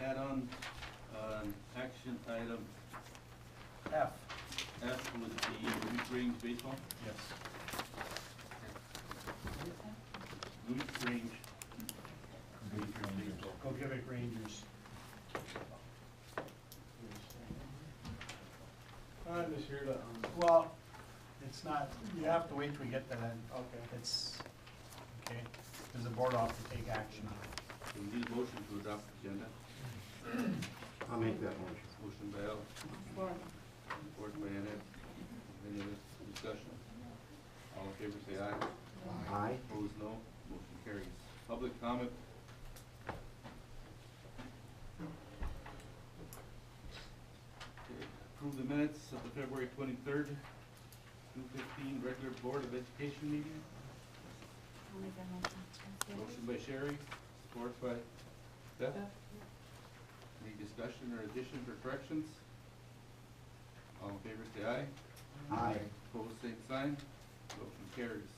add-on, action item F. F with the Louis Range baseball. Yes. Louis Range. Baseball. Go give it Rangers. I'm just here to, Well, it's not, you have to wait till we get to that. okay. It's, okay, because the board will have to take action on it. So we need a motion to adopt the agenda. I'll make that motion. Motion by Al, support by Annette. Any other discussion? All in favor say aye. Aye. Opposed, no. Motion carries. Public comment. Okay. Approve the minutes of the February 23rd, 2015 regular Board of Education meeting. I'll make that motion. Motion by Sherry, support by Beth. Any discussion or additions or corrections? All in favor say aye. Aye. Opposed, same sign. Motion carries.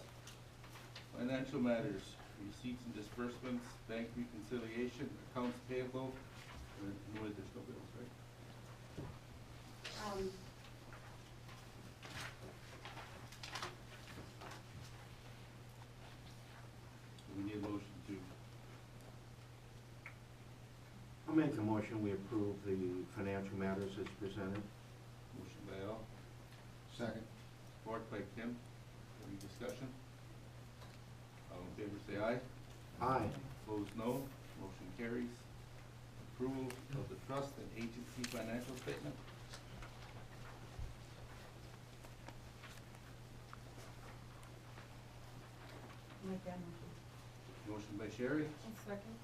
Financial matters, receipts and disbursements, bank reconciliation, accounts payable, no additional bills, right? We need a motion to, I'll make the motion, we approve the financial matters as presented. motion by Al, Second. support by Kim. Any discussion? All in favor say aye. Aye. Opposed, no. Motion carries. Approval of the trust and agency financial statement. I'll make that motion. Motion by Sherry, Second.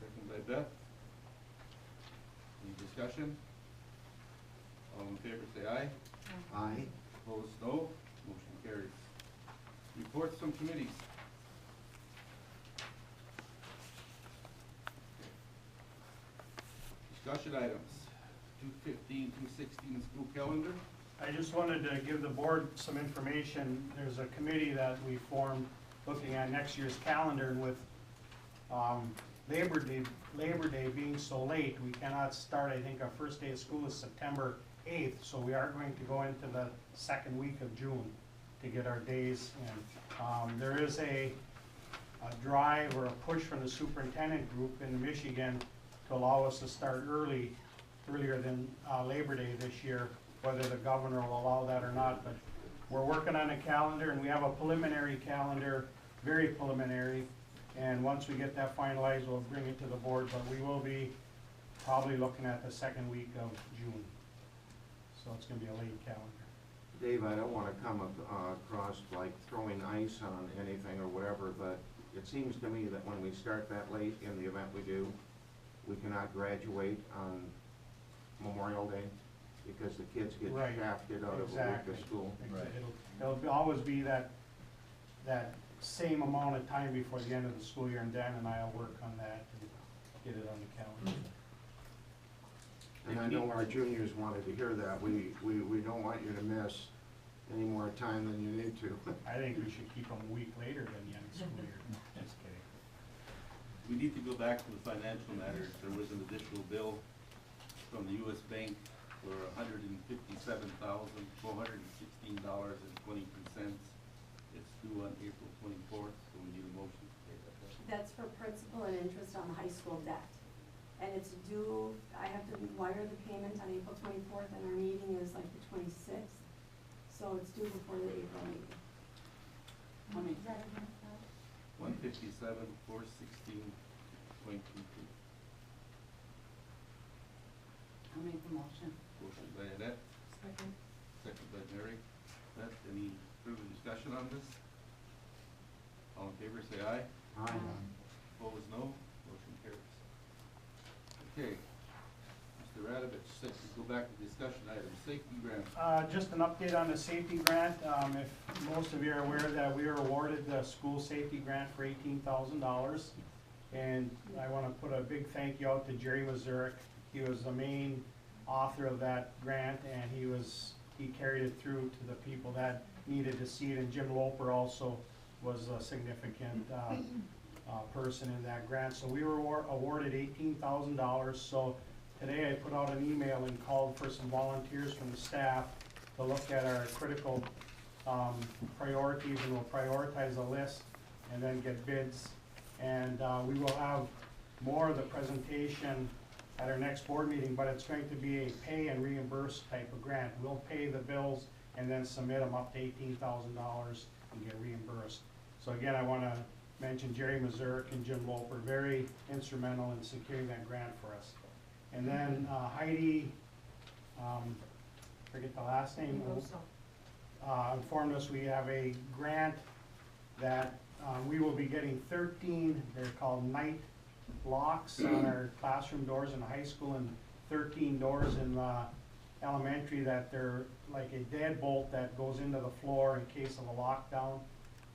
second by Beth. Any discussion? All in favor say aye. Aye. Opposed, no. Motion carries. Reports from committees. Discussion items, 215, 216 school calendar. I just wanted to give the board some information. There's a committee that we formed looking at next year's calendar, and with Labor Day being so late, we cannot start. I think our first day of school is September 8th, so we are going to go into the second week of June to get our days in. There is a drive or a push from the superintendent group in Michigan to allow us to start earlier than Labor Day this year, whether the governor will allow that or not. But we're working on a calendar, and we have a preliminary calendar, very preliminary. And once we get that finalized, we'll bring it to the board, but we will be probably looking at the second week of June. So it's gonna be a late calendar. Dave, I don't want to come across like throwing ice on anything or whatever, but it seems to me that when we start that late in the event we do, we cannot graduate on Memorial Day because the kids get Right. shafted out of a week Exactly. of school. It'll always be that same amount of time before the end of the school year, and Dan and I will work on that and get it on the calendar. And I know our juniors wanted to hear that. We don't want you to miss any more time than you need to. I think we should keep them a week later than the end of the school year. Just kidding. We need to go back to the financial matters. There was an additional bill from the U.S. Bank for $157,416.22. It's due on April 24th, so we need a motion to pay that. That's for principal and interest on the high school debt. And it's due, I have to wire the payment on April 24th, and our meeting is like the 26th. So it's due before the April meeting. How many is that again? 157,416.22. I'll make the motion. Motion by Annette, Second. second by Mary. Beth, any further discussion on this? All in favor say aye. Aye. Opposed, no. Motion carries. Okay. Mr. Radovich said to go back to discussion items, safety grant. Just an update on the safety grant. If most of you are aware that we were awarded the school safety grant for $18,000. And I want to put a big thank you out to Jerry Mazurek. He was the main author of that grant, and he carried it through to the people that needed to see it. And Jim Loper also was a significant person in that grant. So we were awarded $18,000. So today I put out an email and called for some volunteers from the staff to look at our critical priorities, and we'll prioritize a list and then get bids. And we will have more of the presentation at our next board meeting, but it's going to be a pay and reimburse type of grant. We'll pay the bills and then submit them up to $18,000 and get reimbursed. So again, I want to mention Jerry Mazurek and Jim Loper, very instrumental in securing that grant for us. And then Heidi, forget the last name, informed us we have a grant that we will be getting 13, they're called night locks on our classroom doors in high school, and 13 doors in elementary that they're like a deadbolt that goes into the floor in case of a lockdown.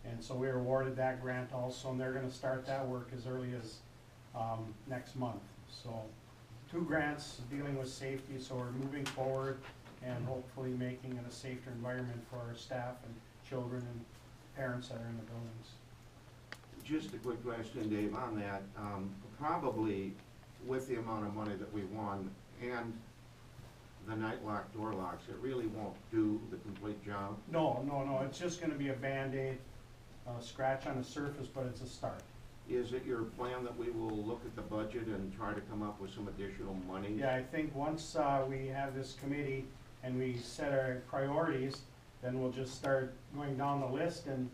And so we were awarded that grant also, and they're gonna start that work as early as next month. So 2 grants dealing with safety, so we're moving forward and hopefully making it a safer environment for our staff and children and parents that are in the buildings. Just a quick question, Dave, on that. Probably with the amount of money that we won and the night lock door locks, it really won't do the complete job. No, it's just gonna be a Band-Aid, scratch on the surface, but it's a start. Is it your plan that we will look at the budget and try to come up with some additional money? Yeah, I think once we have this committee and we set our priorities, then we'll just start going down the list and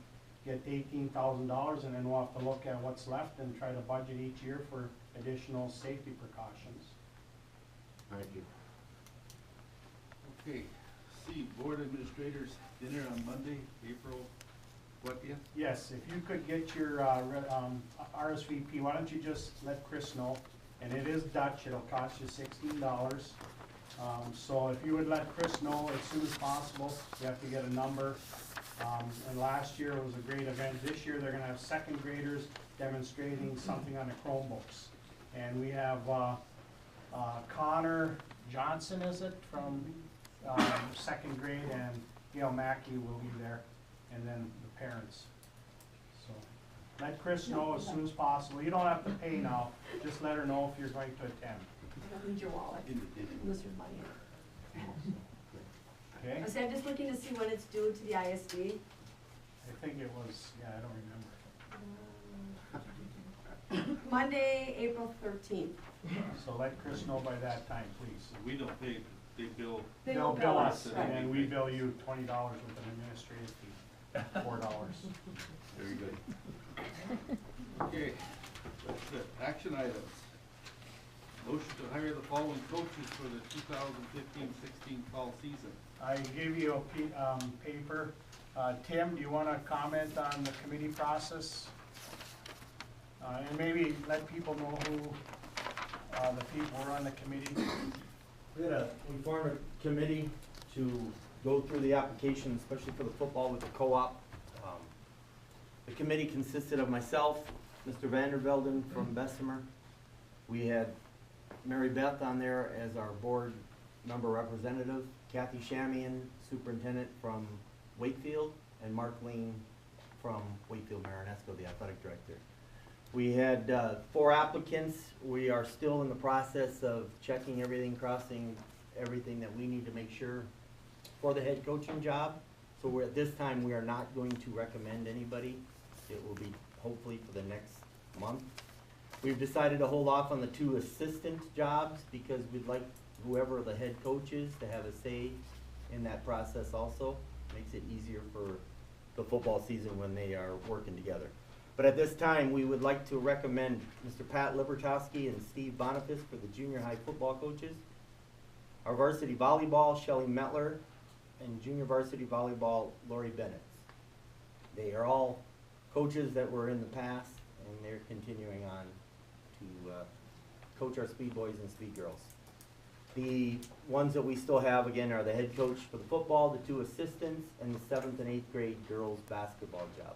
get $18,000, and then we'll have to look at what's left and try to budget each year for additional safety precautions. Thank you. Okay, C, Board Administrators Dinner on Monday, April 20th. Yes, if you could get your RSVP, why don't you just let Chris know? And it is Dutch, it'll cost you $16. So if you would let Chris know as soon as possible, you have to get a number. And last year was a great event. This year they're gonna have second graders demonstrating something on the Chromebooks. And we have Connor Johnson, is it, from second grade, and Gail Mackey will be there, and then the parents. So let Chris know as soon as possible. You don't have to pay now, just let her know if you're going to attend. I don't need your wallet, unless you're money. Okay? I said, I'm just looking to see when it's due to the ISD. I think it was, yeah, I don't remember. Monday, April 13th. So let Chris know by that time, please. We don't pay, they bill. They They'll will bill us, right. and then we bill you $20 with an administrative fee, $4. Very good. Okay, that's it. Action items. Motion to hire the following coaches for the 2015-16 fall season. I gave you a paper. Tim, do you want to comment on the committee process? And maybe let people know who the people were on the committee. We formed a committee to go through the application, especially for the football with the co-op. The committee consisted of myself, Mr. Vandervelden from Bessemer. We had Mary Beth on there as our board member representative, Kathy Shamian, superintendent from Wakefield, and Mark Lean from Wakefield Marinesco, the athletic director. We had 4 applicants. We are still in the process of checking everything, crossing everything that we need to make sure for the head coaching job. So at this time, we are not going to recommend anybody. It will be hopefully for the next month. We've decided to hold off on the 2 assistant jobs because we'd like whoever the head coach is to have a say in that process also. Makes it easier for the football season when they are working together. But at this time, we would like to recommend Mr. Pat Libertowski and Steve Boniface for the junior high football coaches. Our varsity volleyball, Shelley Metler, and junior varsity volleyball, Lori Bennett. They are all coaches that were in the past, and they're continuing on to coach our speed boys and speed girls. The ones that we still have, again, are the head coach for the football, the 2 assistants, and the 7th and 8th grade girls basketball job.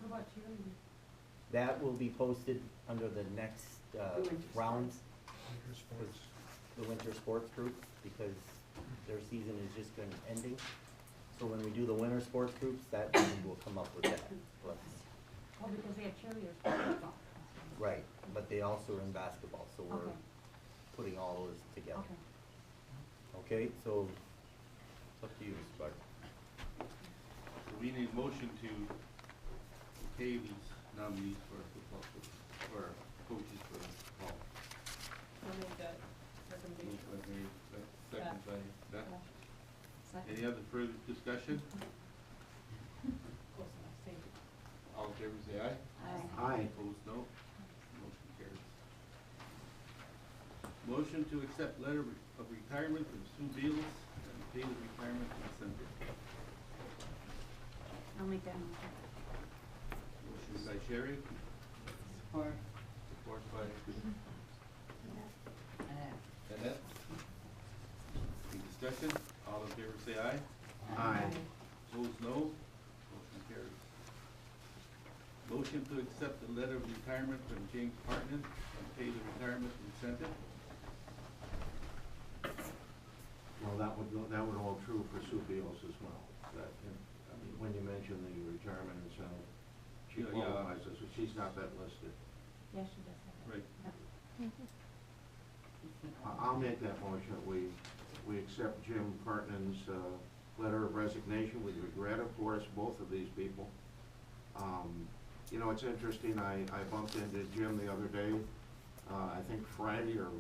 What about you? That will be posted under the next rounds, the winter sports group, because their season is just been ending. So when we do the winter sports groups, that will come up with that. Oh, because they have cheerleaders. Right, but they also are in basketball, so we're Okay. putting all those together. Okay. Okay, so it's up to you, Mr. Clark. So we need a motion to pay these nominees for football, for coaches for fall. I'll make that recommendation. Motion by Mary, second by Beth. Second. Any other further discussion? Close enough, thank you. All in favor say aye. Aye. Opposed, no. Motion carries. Motion to accept letter of retirement from Sue Beals and pay the retirement incentive. I'll make that motion. Motion by Sherry, Support. support by Annette. Any discussion? All in favor say aye. Aye. Opposed, no. Motion carries. Motion to accept the letter of retirement from James Hartman and pay the retirement incentive. Well, that would hold true for Sue Beals as well. That, I mean, when you mention the retirement incentive, she Yeah, yeah. qualifies as, she's not that listed. Yes, she does have that. Right. I'll make that motion. We accept Jim Partnan's letter of resignation with regret, of course, both of these people. You know, it's interesting, I bumped into Jim the other day, I think Friday or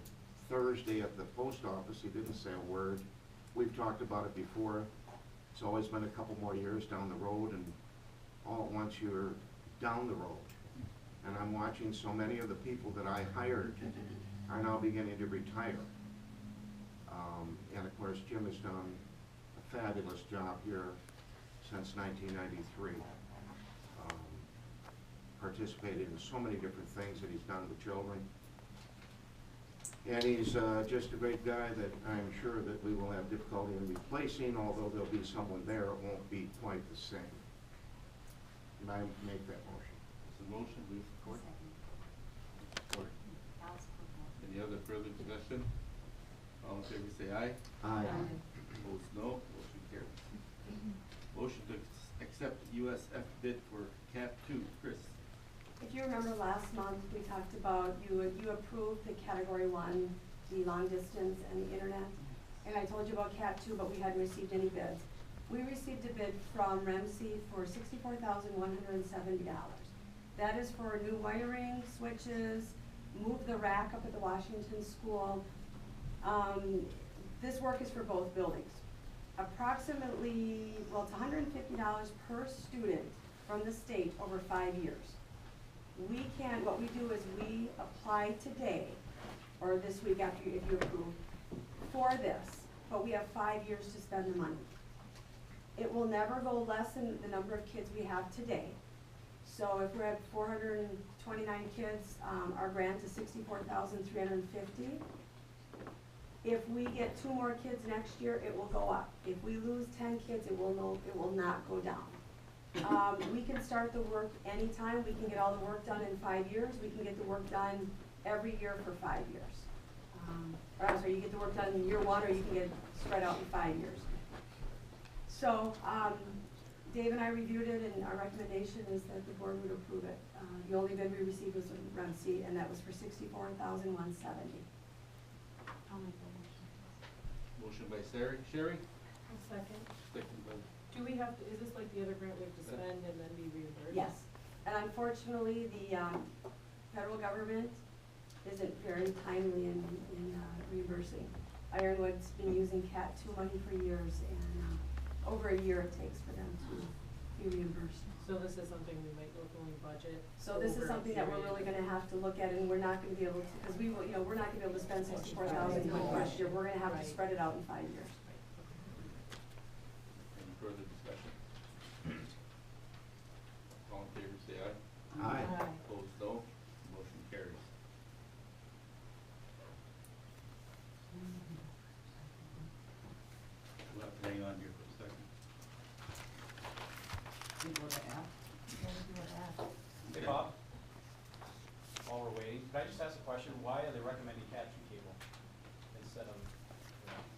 Thursday at the post office. He didn't say a word. We've talked about it before. It's always been a couple more years down the road, and all at once you're down the road. And I'm watching so many of the people that I hired are now beginning to retire. And of course, Jim has done a fabulous job here since 1993. Participated in so many different things that he's done with children. And he's just a great guy that I'm sure that we will have difficulty in replacing, although there'll be someone there, it won't be quite the same. And I make that motion. It's a motion, we support. Second. Support. I'll support that. Any other further discussion? All in favor say aye. Aye. Opposed, no. Motion carries. Motion to accept USF bid for CAT 2. Chris? If you remember last month, we talked about, you approved the category 1, the long distance and the internet. And I told you about CAT 2, but we hadn't received any bids. We received a bid from Ramsey for $64,170. That is for new wiring, switches, move the rack up at the Washington School. This work is for both buildings. Approximately, well, it's $150 per student from the state over 5 years. What we do is we apply today, or this week after if you approve, for this, but we have 5 years to spend the money. It will never go less than the number of kids we have today. So if we're at 429 kids, our grant is $64,350. If we get 2 more kids next year, it will go up. If we lose 10 kids, it will not go down. We can start the work anytime. We can get all the work done in 5 years. We can get the work done every year for 5 years. Or I'm sorry, you get the work done in year 1, or you can get it spread out in 5 years. So, Dave and I reviewed it, and our recommendation is that the board would approve it. The only bid we received was from Ramsey, and that was for $64,170. I'll make that motion. Motion by Sherry, Second. second by, Do we have to, is this like the other grant we have to spend and then be reimbursed? Yes, and unfortunately, the federal government isn't very timely in reimbursing. Ironwood's been using CAT 2 money for years, and over a year it takes for them to be reimbursed. So this is something we might look when we budget? So this is over a something that we're period. really gonna have to look at, and we're not gonna be able to, because we will, we're not gonna be able to spend $64,000 last year. We're gonna have to Right. spread it out in 5 years. any further discussion? All in favor say aye. Aye. Opposed, no. Motion carries. We'll have to hang on here for a second. We go to F. We gotta do it F. Hey Bob, while we're waiting, could I just ask a question? Why are they recommending Cat 2 cable instead of,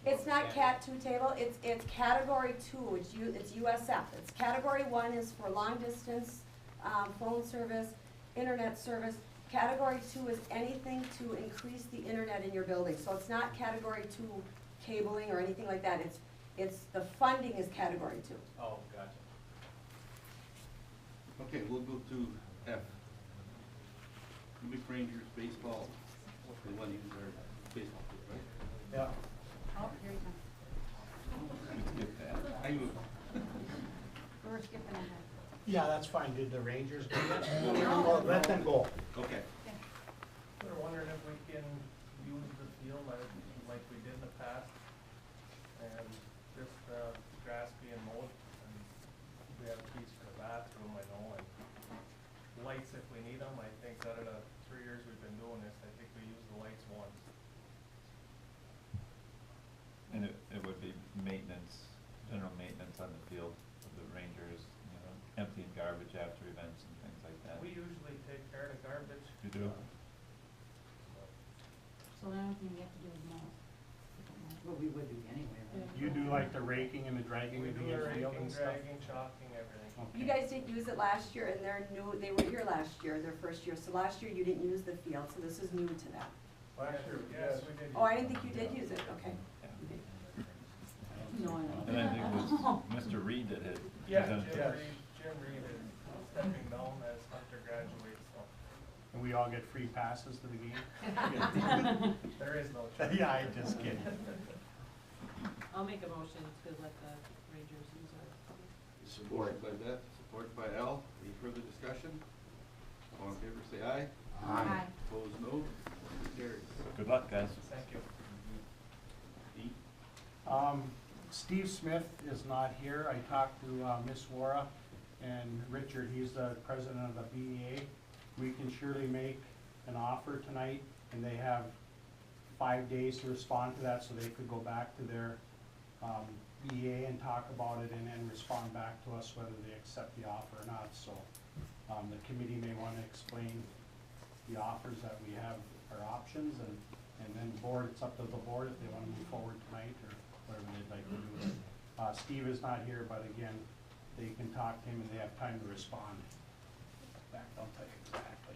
It's not standard? CAT 2 table, it's category 2, it's USF. It's category 1 is for long distance, phone service, internet service. Category 2 is anything to increase the internet in your building, so it's not category 2 cabling or anything like that, it's, the funding is category 2. Oh, gotcha. Okay, we'll go to F. Newbury Rangers baseball, they want to use their baseball field, right? Yeah. Oh, here he comes. We skip that. I move. We're skipping ahead. Yeah, that's fine. Did the Rangers do that? Well, let them go. Okay. We're wondering if we can use the field like we did in the past, and just grass being mowed, and we have a piece for the bathroom, I know, and lights if we need them. I think out of the 3 years we've been doing this, I think we use the lights once. And it would be maintenance, general maintenance on the field of the Rangers, you know, emptying garbage after events and things like that. We usually take care of the garbage. You do? So the only thing we have to do is mow. Well, we would do anyway, right? You do like the raking and the dragging We of do the the infield raking, and stuff? dragging, chalking, everything. Okay. You guys didn't use it last year, and they were here last year, their first year, so last year you didn't use the field, so this is new to them. Last year, yes, we did. Oh, I didn't think you did use it, okay. No, I don't. And I think it was Mr. Reed that had Yeah, presented. Jim Reed is stepping down as Hunter graduates, so And we all get free passes to the game? there is no choice. Yeah, I just kidding. I'll make a motion to let the Rangers use our. Support by Beth, support by Al. Any further discussion? All in favor, say aye. Aye. Opposed, no. Motion carries. Good luck, guys. Thank you. E. Steve Smith is not here. I talked to Miss Wara and Richard, he's the president of the BEA. We can surely make an offer tonight, and they have 5 days to respond to that, so they could go back to their BEA and talk about it and then respond back to us whether they accept the offer or not. So the committee may want to explain the offers that we have, our options, and then the board, it's up to the board if they want to move forward tonight or whatever they'd like to do. Steve is not here, but again, they can talk to him and they have time to respond. In fact, I'll tell you exactly.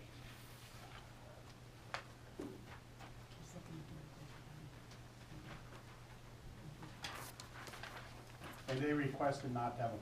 And they requested not to have a